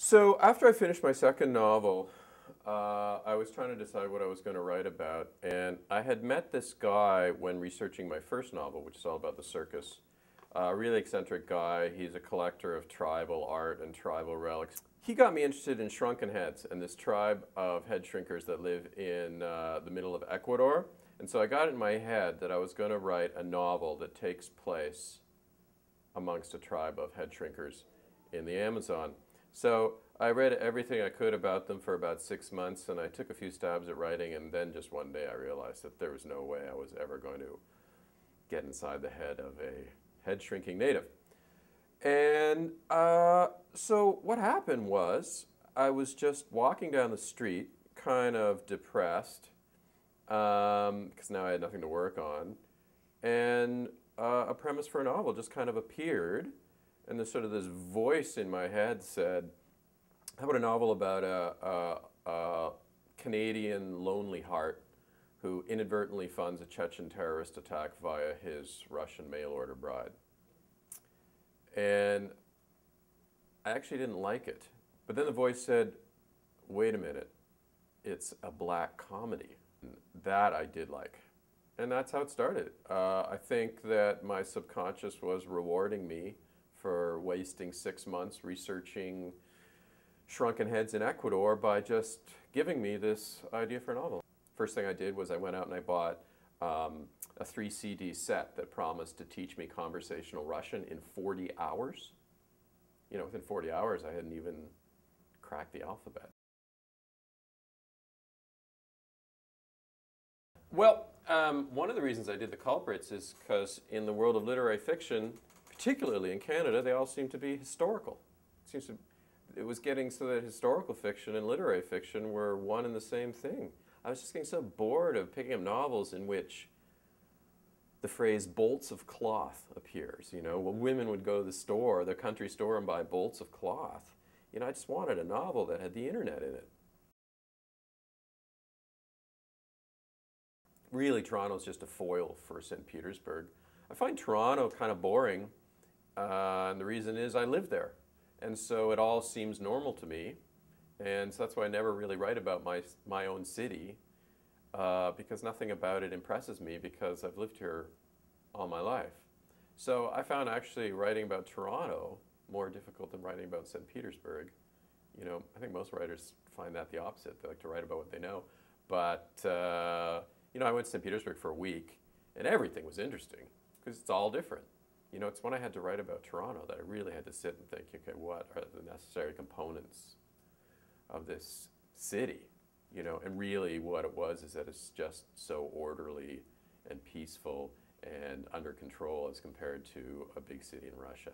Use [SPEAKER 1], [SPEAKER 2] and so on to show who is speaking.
[SPEAKER 1] So after I finished my second novel, I was trying to decide what I was going to write about, and I had met this guy when researching my first novel, which is all about the circus. A really eccentric guy. He's a collector of tribal art and tribal relics. He got me interested in shrunken heads and this tribe of head shrinkers that live in the middle of Ecuador. And so I got it in my head that I was going to write a novel that takes place amongst a tribe of head shrinkers in the Amazon. So I read everything I could about them for about 6 months, and I took a few stabs at writing, and then just one day I realized that there was no way I was ever going to get inside the head of a head shrinking native. And so what happened was I was just walking down the street, kind of depressed, because now I had nothing to work on, and a premise for a novel just kind of appeared. And this voice in my head said, how about a novel about a Canadian lonely heart who inadvertently funds a Chechen terrorist attack via his Russian mail-order bride? And I actually didn't like it. But then the voice said, wait a minute, it's a black comedy. That I did like. And that's how it started. I think that my subconscious was rewarding me for wasting 6 months researching shrunken heads in Ecuador by just giving me this idea for a novel. First thing I did was I went out and I bought a 3 CD set that promised to teach me conversational Russian in 40 hours. You know, within 40 hours I hadn't even cracked the alphabet. Well, one of the reasons I did The Culprits is because in the world of literary fiction, particularly in Canada, they all seem to be historical. It was getting so that historical fiction and literary fiction were one and the same thing. I was just getting so bored of picking up novels in which the phrase bolts of cloth appears. You know, well, women would go to the store, the country store, and buy bolts of cloth. You know, I just wanted a novel that had the internet in it. Really, Toronto's just a foil for St. Petersburg. I find Toronto kind of boring, and the reason is I live there. And so it all seems normal to me, and so that's why I never really write about my own city, because nothing about it impresses me because I've lived here all my life. So I found actually writing about Toronto more difficult than writing about St. Petersburg. You know, I think most writers find that the opposite. They like to write about what they know. But you know, I went to St. Petersburg for a week, and everything was interesting because it's all different. You know, it's when I had to write about Toronto that I really had to sit and think, okay, what are the necessary components of this city? You know, and really what it was is that it's just so orderly and peaceful and under control as compared to a big city in Russia.